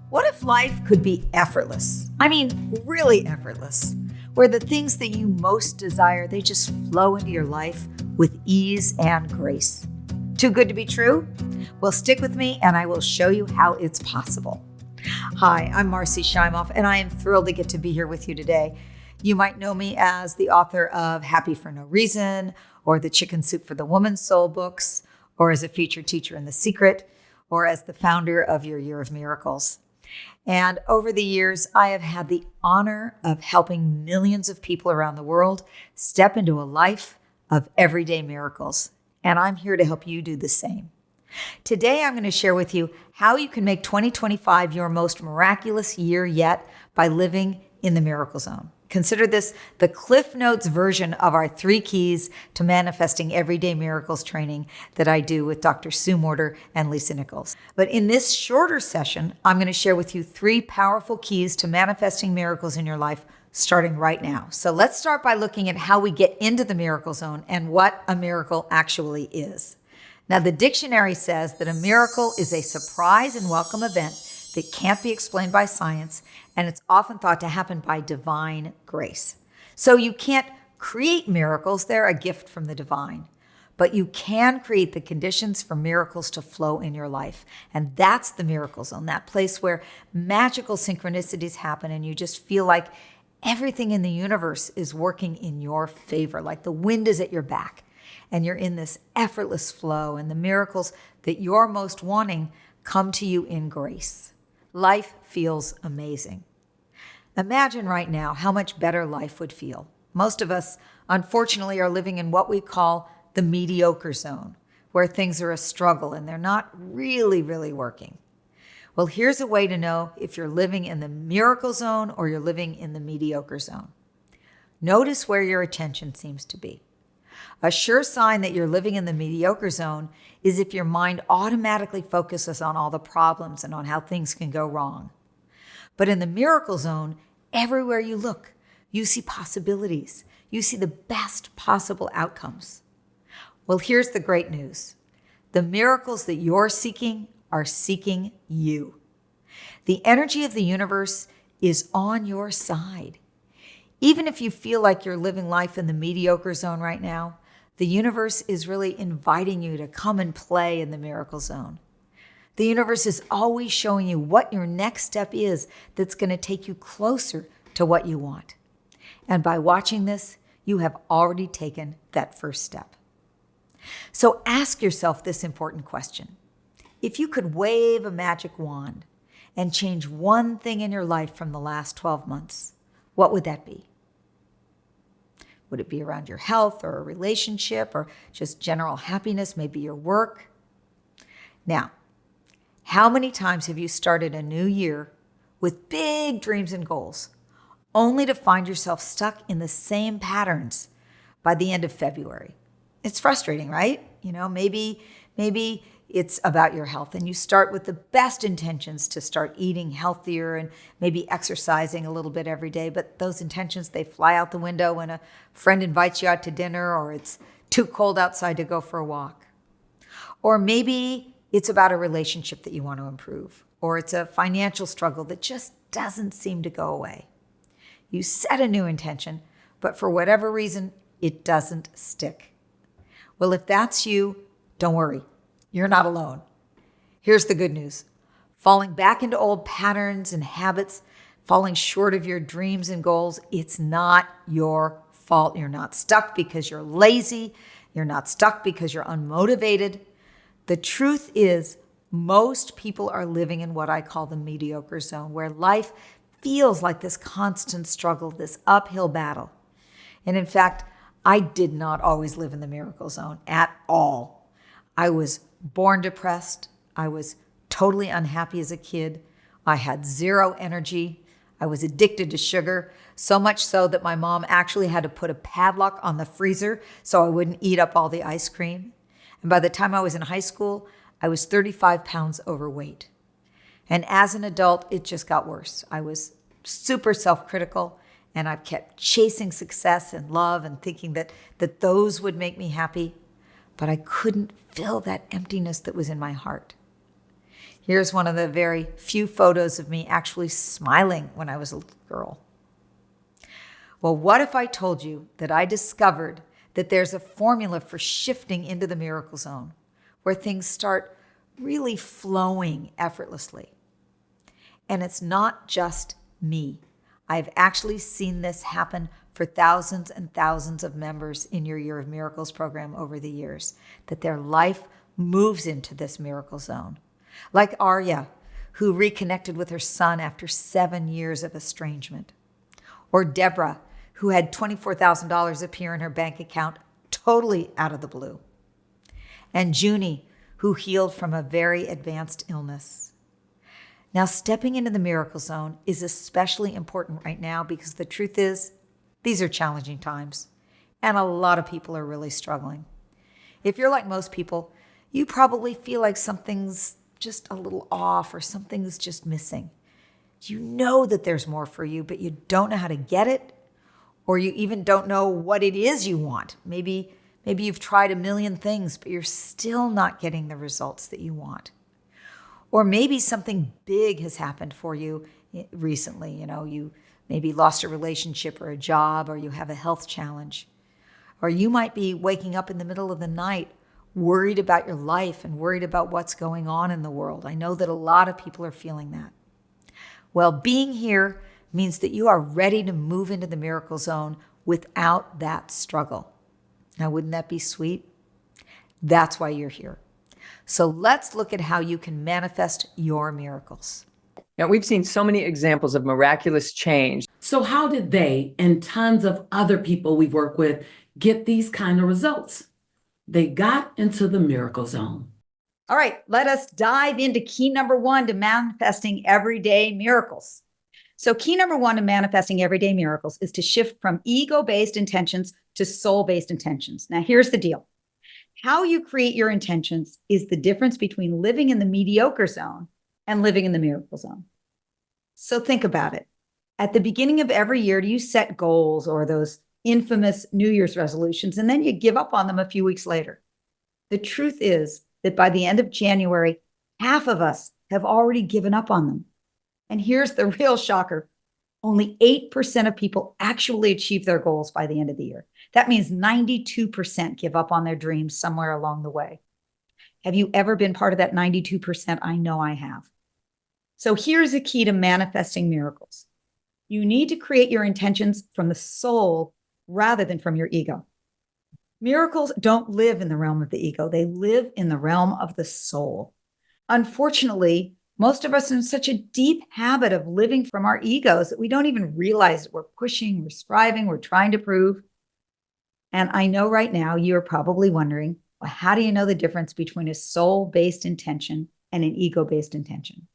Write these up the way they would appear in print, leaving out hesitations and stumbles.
What if life could be effortless? I mean, really effortless, where the things that you most desire, they just flow into your life with ease and grace. Too good to be true? Well, stick with me and I will show you how it's possible. Hi, I'm Marci Shimoff, and I am thrilled to get to be here with you today. You might know me as the author of Happy for No Reason, or the Chicken Soup for the Woman's Soul books, or as a featured teacher in The Secret, or as the founder of Your Year of Miracles. And over the years, I have had the honor of helping millions of people around the world step into a life of everyday miracles. And I'm here to help you do the same. Today, I'm going to share with you how you can make 2025 your most miraculous year yet by living in the miracle zone. Consider this the Cliff Notes version of our 3 keys to manifesting everyday miracles training that I do with Dr. Sue Morter and Lisa Nichols. But in this shorter session, I'm going to share with you 3 powerful keys to manifesting miracles in your life starting right now. So let's start by looking at how we get into the miracle zone and what a miracle actually is. Now, the dictionary says that a miracle is a surprise and welcome event that can't be explained by science, and it's often thought to happen by divine grace. So you can't create miracles, they're a gift from the divine. But you can create the conditions for miracles to flow in your life. And that's the miracle zone, that place where magical synchronicities happen and you just feel like everything in the universe is working in your favor, like the wind is at your back. And you're in this effortless flow, and the miracles that you're most wanting come to you in grace. Life feels amazing. Imagine right now how much better life would feel. Most of us, unfortunately, are living in what we call the mediocre zone, where things are a struggle and they're not really working. Well, here's a way to know if you're living in the miracle zone or you're living in the mediocre zone. Notice where your attention seems to be. A sure sign that you're living in the mediocre zone is if your mind automatically focuses on all the problems and on how things can go wrong. But in the miracle zone, everywhere you look, you see possibilities. You see the best possible outcomes. Well, here's the great news. The miracles that you're seeking are seeking you. The energy of the universe is on your side. Even if you feel like you're living life in the mediocre zone right now, the universe is really inviting you to come and play in the miracle zone. The universe is always showing you what your next step is that's going to take you closer to what you want. And by watching this, you have already taken that first step. So ask yourself this important question. If you could wave a magic wand and change one thing in your life from the last 12 months, what would that be? Would it be around your health or a relationship or just general happiness, maybe your work? Now, how many times have you started a new year with big dreams and goals, only to find yourself stuck in the same patterns by the end of February? It's frustrating, right? Maybe it's about your health, and you start with the best intentions to start eating healthier and maybe exercising a little bit every day, but those intentions, they fly out the window when a friend invites you out to dinner or it's too cold outside to go for a walk. Or maybe it's about a relationship that you want to improve, or it's a financial struggle that just doesn't seem to go away. You set a new intention, but for whatever reason, it doesn't stick. Well, if that's you, don't worry. You're not alone. Here's the good news. Falling back into old patterns and habits, falling short of your dreams and goals, it's not your fault. You're not stuck because you're lazy. You're not stuck because you're unmotivated. The truth is, most people are living in what I call the mediocre zone, where life feels like this constant struggle, this uphill battle. And in fact, I did not always live in the miracle zone at all. I was born depressed. I was totally unhappy as a kid. I had 0 energy. I was addicted to sugar, so much so that my mom actually had to put a padlock on the freezer so I wouldn't eat up all the ice cream. And by the time I was in high school, I was 35 pounds overweight. And as an adult, it just got worse. I was super self-critical, and I've kept chasing success and love and thinking that those would make me happy. But I couldn't fill that emptiness that was in my heart. Here's one of the very few photos of me actually smiling when I was a little girl. Well, what if I told you that I discovered that there's a formula for shifting into the miracle zone, where things start really flowing effortlessly? And it's not just me. I've actually seen this happen for thousands and thousands of members in your Year of Miracles program over the years, that their life moves into this miracle zone. Like Arya, who reconnected with her son after 7 years of estrangement. Or Deborah, who had $24,000 appear in her bank account totally out of the blue. And Junie, who healed from a very advanced illness. Now, stepping into the miracle zone is especially important right now because the truth is, these are challenging times, and a lot of people are really struggling. If you're like most people, you probably feel like something's just a little off or something's just missing. You know that there's more for you, but you don't know how to get it, or you even don't know what it is you want. Maybe you've tried a million things, but you're still not getting the results that you want. Or maybe something big has happened for you recently. You maybe lost a relationship or a job, or you have a health challenge. Or you might be waking up in the middle of the night worried about your life and worried about what's going on in the world. I know that a lot of people are feeling that. Well, being here means that you are ready to move into the miracle zone without that struggle. Now, wouldn't that be sweet? That's why you're here. So let's look at how you can manifest your miracles. Now, we've seen so many examples of miraculous change. So how did they and tons of other people we've worked with get these kind of results? They got into the miracle zone. All right, let us dive into key number 1 to manifesting everyday miracles. So key number 1 to manifesting everyday miracles is to shift from ego-based intentions to soul-based intentions. Now, here's the deal. How you create your intentions is the difference between living in the mediocre zone and living in the miracle zone. So think about it. At the beginning of every year, do you set goals or those infamous New Year's resolutions, and then you give up on them a few weeks later? The truth is that by the end of January, half of us have already given up on them. And here's the real shocker. Only 8% of people actually achieve their goals by the end of the year. That means 92% give up on their dreams somewhere along the way. Have you ever been part of that 92%? I know I have. So here's a key to manifesting miracles. You need to create your intentions from the soul rather than from your ego. Miracles don't live in the realm of the ego. They live in the realm of the soul. Unfortunately, most of us are in such a deep habit of living from our egos that we don't even realize that we're pushing, we're striving, we're trying to prove. And I know right now you're probably wondering, well, how do you know the difference between a soul-based intention and an ego-based intention?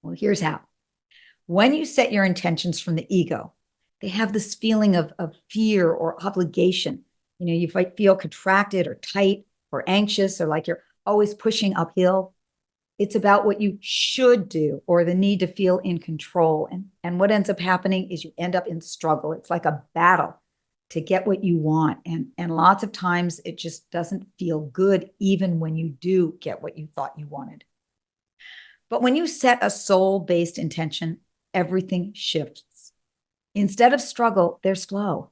Well, here's how. When you set your intentions from the ego, they have this feeling of fear or obligation. You might feel contracted or tight or anxious or like you're always pushing uphill. It's about what you should do or the need to feel in control. And what ends up happening is you end up in struggle. It's like a battle to get what you want. And lots of times it just doesn't feel good, even when you do get what you thought you wanted. But when you set a soul-based intention, everything shifts. Instead of struggle, there's flow.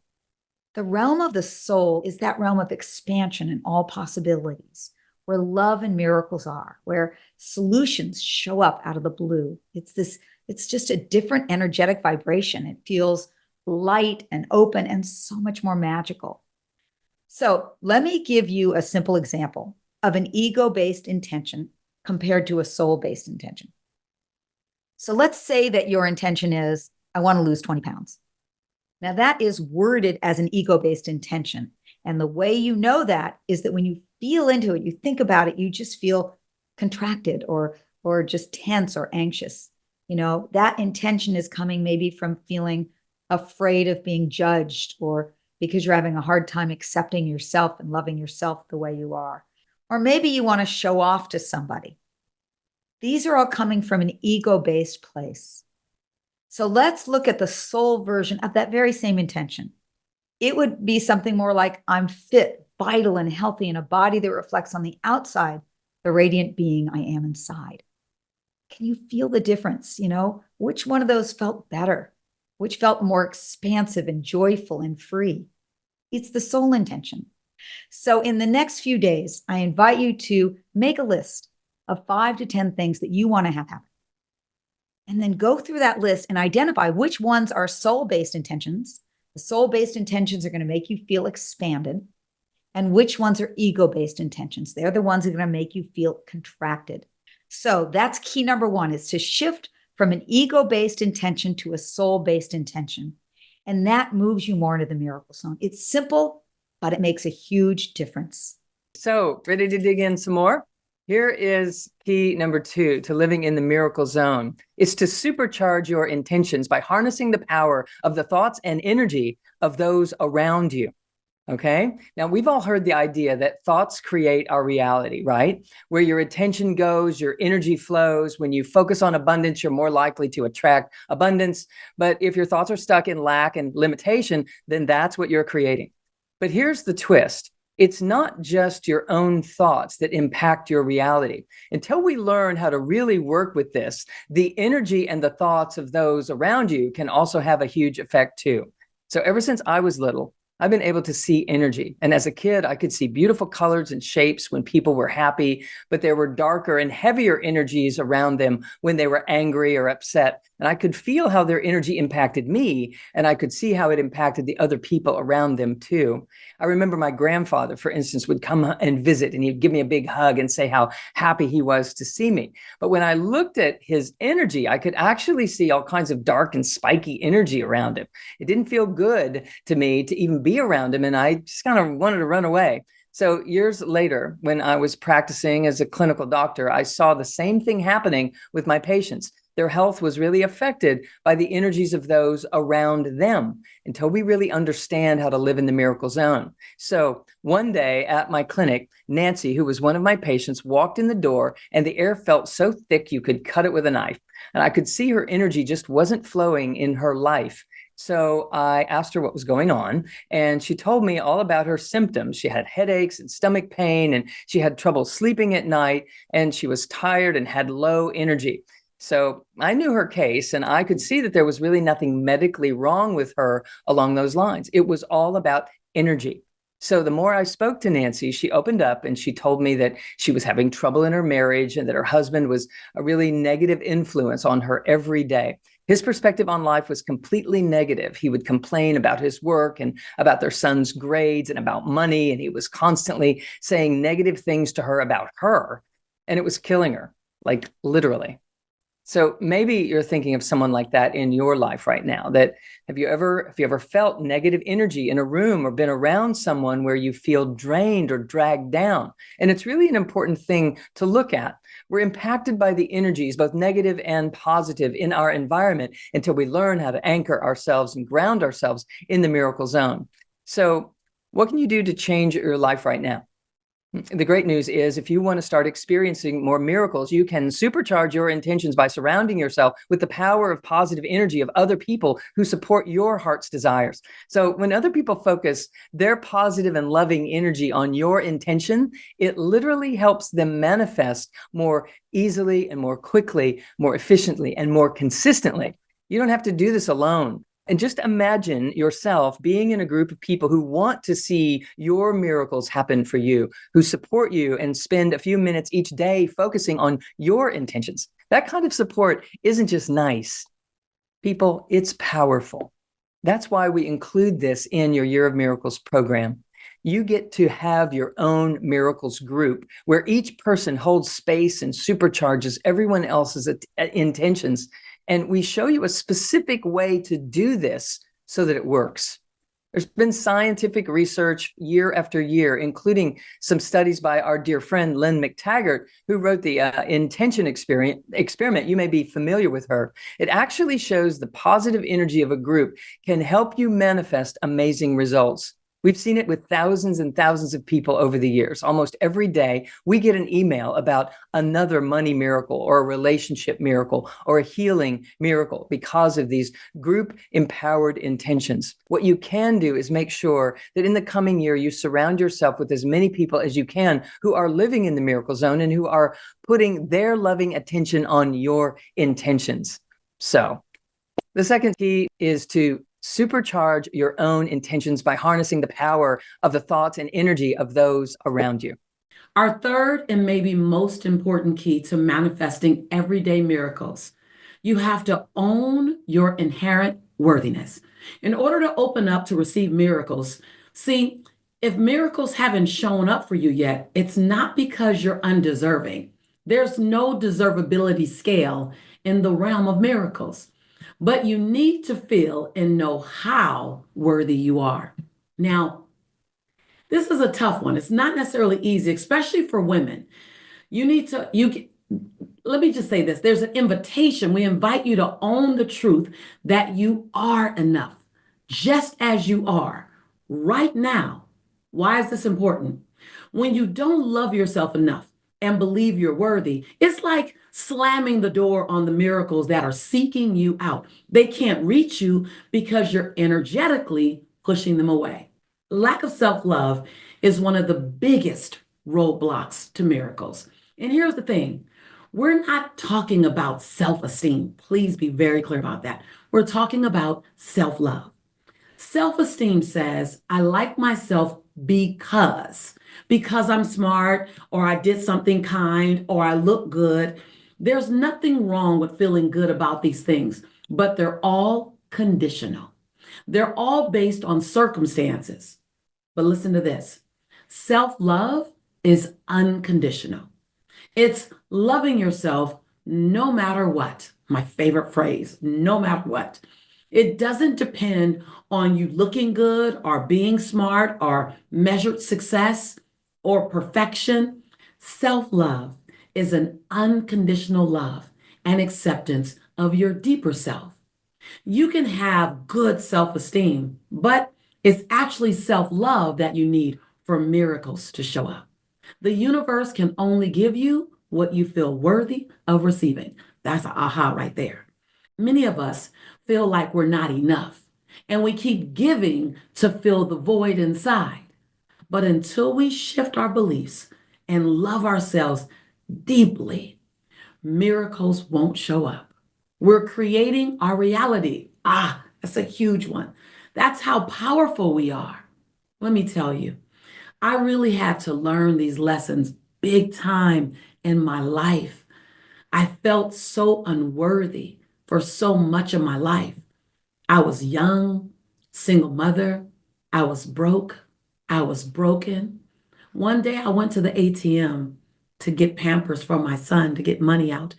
The realm of the soul is that realm of expansion and all possibilities, where love and miracles are, where solutions show up out of the blue. It's just a different energetic vibration. It feels light and open and so much more magical. So let me give you a simple example of an ego-based intention compared to a soul-based intention. So let's say that your intention is, I want to lose 20 pounds. Now that is worded as an ego-based intention. And the way you know that is that when you feel into it, you think about it, you just feel contracted or just tense or anxious. That intention is coming maybe from feeling afraid of being judged, or because you're having a hard time accepting yourself and loving yourself the way you are. Or maybe you want to show off to somebody. These are all coming from an ego-based place. So let's look at the soul version of that very same intention. It would be something more like, I'm fit, vital, and healthy in a body that reflects on the outside the radiant being I am inside. Can you feel the difference? Which one of those felt better? Which felt more expansive and joyful and free? It's the soul intention. So, in the next few days, I invite you to make a list of 5 to 10 things that you want to have happen. And then go through that list and identify which ones are soul based intentions. The soul based intentions are going to make you feel expanded. And which ones are ego based intentions? They're the ones that are going to make you feel contracted. So, that's key number one, is to shift from an ego based intention to a soul based intention. And that moves you more into the miracle zone. It's simple, but it makes a huge difference. So, ready to dig in some more? Here is key number 2 to living in the miracle zone. It's to supercharge your intentions by harnessing the power of the thoughts and energy of those around you. Okay. Now, we've all heard the idea that thoughts create our reality, right? Where your attention goes, your energy flows. When you focus on abundance, you're more likely to attract abundance. But if your thoughts are stuck in lack and limitation, then that's what you're creating. But here's the twist. It's not just your own thoughts that impact your reality. Until we learn how to really work with this, the energy and the thoughts of those around you can also have a huge effect too. So ever since I was little, I've been able to see energy. And as a kid, I could see beautiful colors and shapes when people were happy, but there were darker and heavier energies around them when they were angry or upset. And I could feel how their energy impacted me, and I could see how it impacted the other people around them too. I remember my grandfather, for instance, would come and visit, and he'd give me a big hug and say how happy he was to see me. But when I looked at his energy, I could actually see all kinds of dark and spiky energy around him. It didn't feel good to me to even be around him, and I just kind of wanted to run away. So years later, when I was practicing as a clinical doctor, I saw the same thing happening with my patients. Their health was really affected by the energies of those around them until we really understand how to live in the miracle zone. So one day at my clinic, Nancy, who was one of my patients, walked in the door, and the air felt so thick you could cut it with a knife. And I could see her energy just wasn't flowing in her life. So I asked her what was going on, and she told me all about her symptoms. She had headaches and stomach pain, and she had trouble sleeping at night, and she was tired and had low energy. So I knew her case, and I could see that there was really nothing medically wrong with her along those lines. It was all about energy. So the more I spoke to Nancy, she opened up and she told me that she was having trouble in her marriage and that her husband was a really negative influence on her every day. His perspective on life was completely negative. He would complain about his work and about their son's grades and about money, and he was constantly saying negative things to her about her, and it was killing her, like literally. So maybe you're thinking of someone like that in your life right now. That have you ever felt negative energy in a room or been around someone where you feel drained or dragged down? And it's really an important thing to look at. We're impacted by the energies, both negative and positive, in our environment until we learn how to anchor ourselves and ground ourselves in the miracle zone. So what can you do to change your life right now? The great news is, if you want to start experiencing more miracles, you can supercharge your intentions by surrounding yourself with the power of positive energy of other people who support your heart's desires. So when other people focus their positive and loving energy on your intention, it literally helps them manifest more easily and more quickly, more efficiently, and more consistently. You don't have to do this alone. And just imagine yourself being in a group of people who want to see your miracles happen for you, who support you and spend a few minutes each day focusing on your intentions. That kind of support isn't just nice. People, it's powerful. That's why we include this in your Year of Miracles program. You get to have your own miracles group where each person holds space and supercharges everyone else's intentions. And we show you a specific way to do this so that it works. There's been scientific research year after year, including some studies by our dear friend, Lynn McTaggart, who wrote the intention experiment. You may be familiar with her. It actually shows the positive energy of a group can help you manifest amazing results. We've seen it with thousands and thousands of people over the years. Almost every day, we get an email about another money miracle or a relationship miracle or a healing miracle because of these group empowered intentions. What you can do is make sure that in the coming year, you surround yourself with as many people as you can who are living in the miracle zone and who are putting their loving attention on your intentions. So the second key is to supercharge your own intentions by harnessing the power of the thoughts and energy of those around you. Our third and maybe most important key to manifesting everyday miracles, you have to own your inherent worthiness. In order to open up to receive miracles, see, if miracles haven't shown up for you yet, it's not because you're undeserving. There's no deservability scale in the realm of miracles. But you need to feel and know how worthy you are. Now, this is a tough one. It's not necessarily easy, especially for women. Let me just say this. There's an invitation. We invite you to own the truth that you are enough, just as you are right now. Why is this important? When you don't love yourself enough and believe you're worthy, it's like slamming the door on the miracles that are seeking you out. They can't reach you because you're energetically pushing them away. Lack of self-love is one of the biggest roadblocks to miracles. And here's the thing. We're not talking about self-esteem. Please be very clear about that. We're talking about self-love. Self-esteem says, I like myself because I'm smart, or I did something kind, or I look good. There's nothing wrong with feeling good about these things, but they're all conditional. They're all based on circumstances. But listen to this. Self-love is unconditional. It's loving yourself no matter what. My favorite phrase, no matter what. It doesn't depend on you looking good or being smart or measured success or perfection. Self-love is an unconditional love and acceptance of your deeper self. You can have good self-esteem, but it's actually self-love that you need for miracles to show up. The universe can only give you what you feel worthy of receiving. That's an aha right there. Many of us feel like we're not enough, and we keep giving to fill the void inside. But until we shift our beliefs and love ourselves deeply, miracles won't show up. We're creating our reality. That's a huge one. That's how powerful we are. Let me tell you, I really had to learn these lessons big time in my life. I felt so unworthy for so much of my life. I was young, single mother. I was broke. I was broken. One day I went to the ATM to get Pampers for my son, to get money out.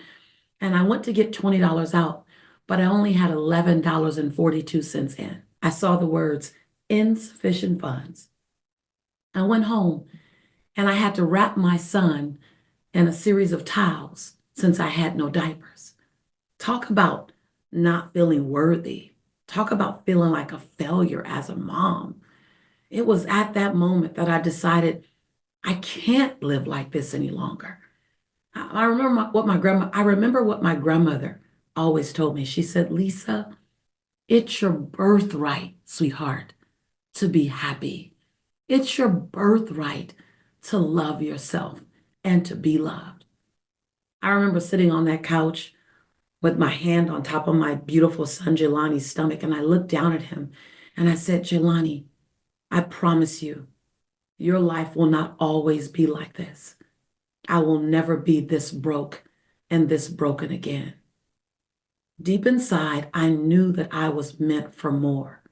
And I went to get $20 out, but I only had $11.42 in. I saw the words, insufficient funds. I went home and I had to wrap my son in a series of towels since I had no diapers. Talk about not feeling worthy. Talk about feeling like a failure as a mom. It was at that moment that I decided I can't live like this any longer. I remember what my grandmother always told me. She said, Lisa, it's your birthright, sweetheart, to be happy. It's your birthright to love yourself and to be loved. I remember sitting on that couch with my hand on top of my beautiful son Jelani's stomach, and I looked down at him and I said, Jelani, I promise you, your life will not always be like this. I will never be this broke and this broken again. Deep inside, I knew that I was meant for more,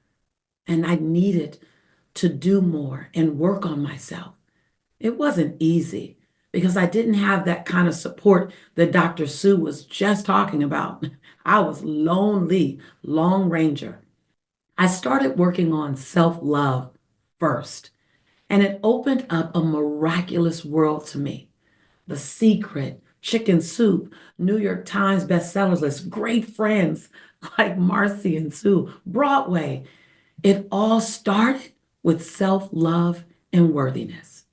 and I needed to do more and work on myself. It wasn't easy because I didn't have that kind of support that Dr. Sue was just talking about. I was lonely, Lone Ranger. I started working on self-love first, and it opened up a miraculous world to me. The Secret, Chicken Soup, New York Times bestsellers list, great friends like Marci and Sue, Broadway. It all started with self-love and worthiness.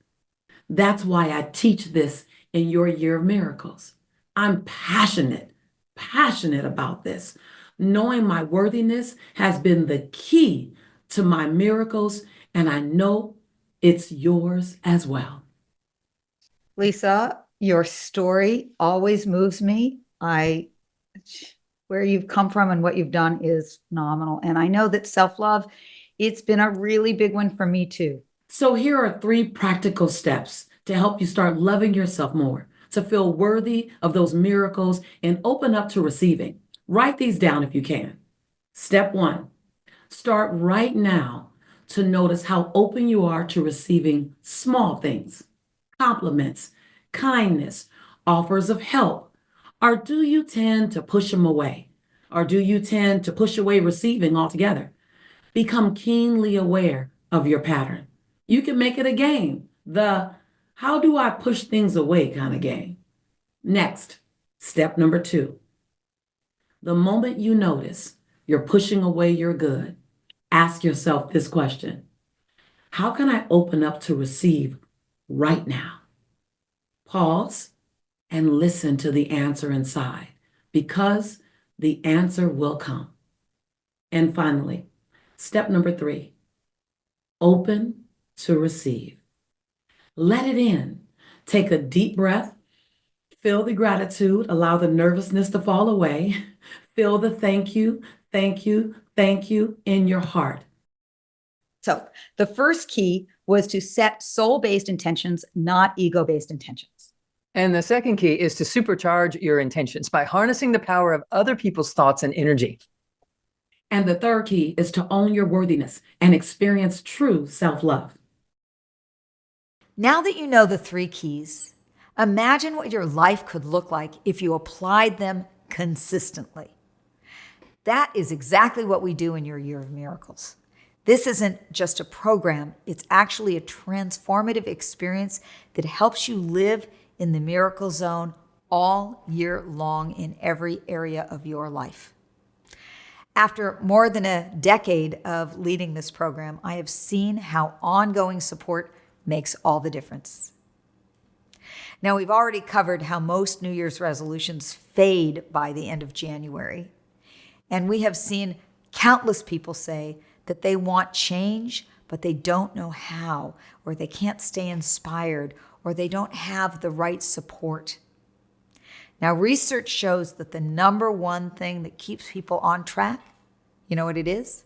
That's why I teach this in your year of miracles. I'm passionate about this. Knowing my worthiness has been the key to my miracles, and I know it's yours as well. Lisa, your story always moves me. Where you've come from and what you've done is phenomenal. And I know that self-love, it's been a really big one for me too. So here are 3 practical steps to help you start loving yourself more, to feel worthy of those miracles and open up to receiving. Write these down if you can. Step 1, start right now to notice how open you are to receiving small things, compliments, kindness, offers of help. Or do you tend to push them away? Or do you tend to push away receiving altogether? Become keenly aware of your pattern. You can make it a game, the how do I push things away kind of game. Next, step number 2. The moment you notice you're pushing away your good, ask yourself this question: how can I open up to receive right now? Pause and listen to the answer inside, because the answer will come. And finally, step number 3, open to receive. Let it in. Take a deep breath. Feel the gratitude. Allow the nervousness to fall away. Feel the thank you, thank you, thank you in your heart. So the first key was to set soul-based intentions, not ego-based intentions. And the second key is to supercharge your intentions by harnessing the power of other people's thoughts and energy. And the third key is to own your worthiness and experience true self-love. Now that you know the 3 keys, imagine what your life could look like if you applied them consistently. That is exactly what we do in your Year of Miracles. This isn't just a program, it's actually a transformative experience that helps you live in the miracle zone all year long in every area of your life. After more than a decade of leading this program, I have seen how ongoing support makes all the difference. Now, we've already covered how most New Year's resolutions fade by the end of January. And we have seen countless people say that they want change, but they don't know how, or they can't stay inspired, or they don't have the right support. Now, research shows that the number one thing that keeps people on track, you know what it is?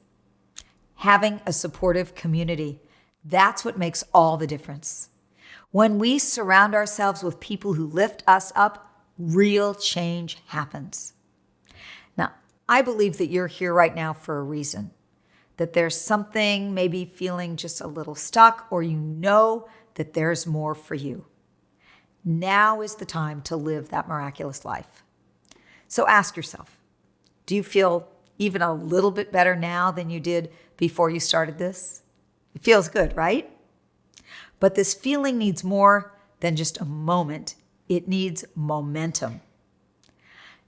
Having a supportive community. That's what makes all the difference. When we surround ourselves with people who lift us up, real change happens. Now, I believe that you're here right now for a reason, that there's something maybe feeling just a little stuck, or you know that there's more for you. Now is the time to live that miraculous life. So ask yourself, do you feel even a little bit better now than you did before you started this? It feels good, right? But this feeling needs more than just a moment. It needs momentum.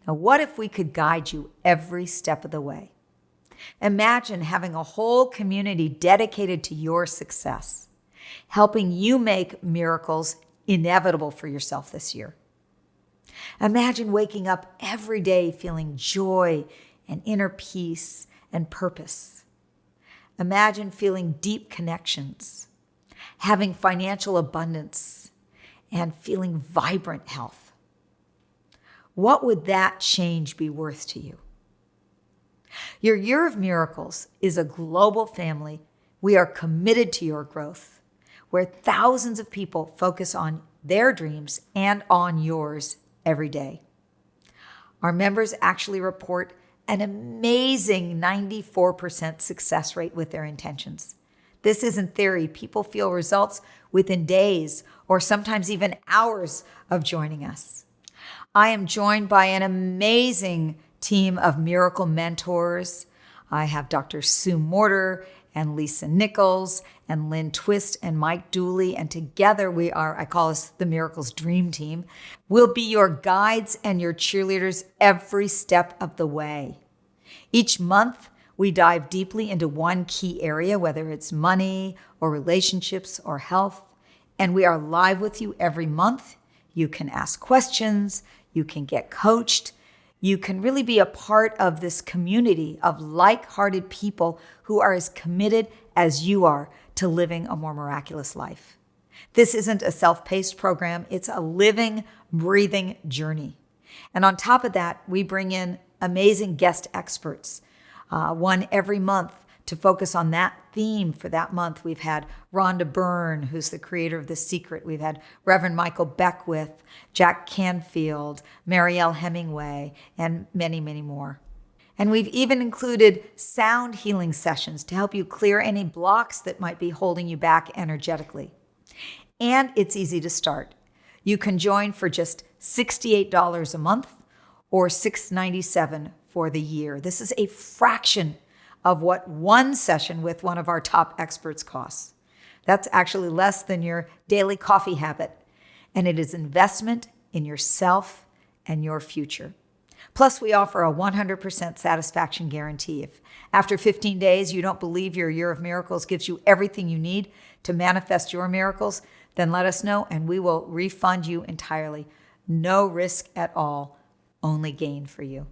Now, what if we could guide you every step of the way? Imagine having a whole community dedicated to your success, helping you make miracles inevitable for yourself this year. Imagine waking up every day feeling joy and inner peace and purpose. Imagine feeling deep connections, having financial abundance, and feeling vibrant health. What would that change be worth to you? Your Year of Miracles is a global family. We are committed to your growth, where thousands of people focus on their dreams and on yours every day. Our members actually report an amazing 94% success rate with their intentions. This isn't theory. People feel results within days or sometimes even hours of joining us. I am joined by an amazing team of miracle mentors. I have Dr. Sue Morter and Lisa Nichols and Lynn Twist and Mike Dooley. And together we are, I call us the Miracles Dream Team. We'll be your guides and your cheerleaders every step of the way. Each month, We dive deeply into one key area, whether it's money or relationships or health, and we are live with you every month. You can ask questions, you can get coached, you can really be a part of this community of like-hearted people who are as committed as you are to living a more miraculous life. This isn't a self-paced program, it's a living, breathing journey. And on top of that, we bring in amazing guest experts, one every month to focus on that theme for that month. We've had Rhonda Byrne, who's the creator of The Secret. We've had Reverend Michael Beckwith, Jack Canfield, Marielle Hemingway, and many, many more. And we've even included sound healing sessions to help you clear any blocks that might be holding you back energetically. And it's easy to start. You can join for just $68 a month or $697 for the year. This is a fraction of what one session with one of our top experts costs. That's actually less than your daily coffee habit, and it is investment in yourself and your future. Plus, we offer a 100% satisfaction guarantee. If after 15 days you don't believe your year of miracles gives you everything you need to manifest your miracles, then let us know and we will refund you entirely. No risk at all, only gain for you.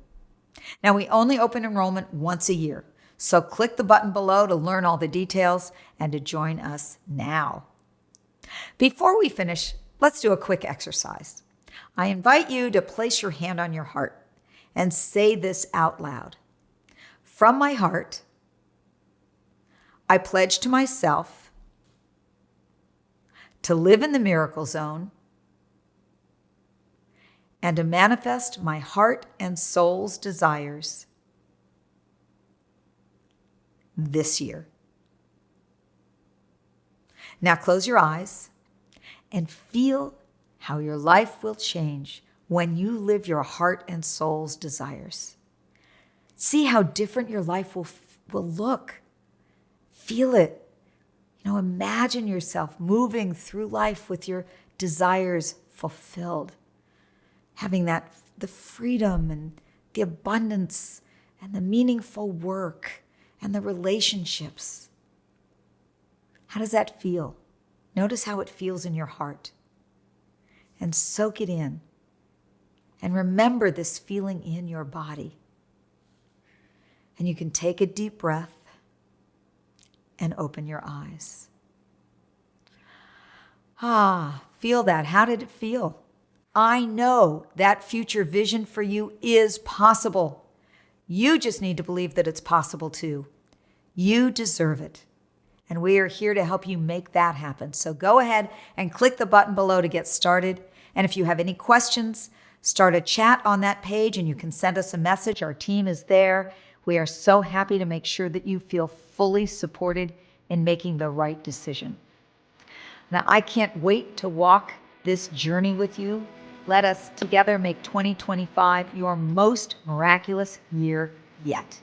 Now, we only open enrollment once a year. So click the button below to learn all the details and to join us now. Before we finish, let's do a quick exercise. I invite you to place your hand on your heart and say this out loud. From my heart, I pledge to myself to live in the miracle zone and to manifest my heart and soul's desires this year. Now close your eyes and feel how your life will change when you live your heart and soul's desires. See how different your life will look. Feel it. Imagine yourself moving through life with your desires fulfilled, having the freedom and the abundance and the meaningful work and the relationships. How does that feel? Notice how it feels in your heart. And soak it in. And remember this feeling in your body. And you can take a deep breath and open your eyes. Feel that. How did it feel? I know that future vision for you is possible. You just need to believe that it's possible too. You deserve it. And we are here to help you make that happen. So go ahead and click the button below to get started. And if you have any questions, start a chat on that page and you can send us a message. Our team is there. We are so happy to make sure that you feel fully supported in making the right decision. Now, I can't wait to walk this journey with you. Let us together make 2025 your most miraculous year yet.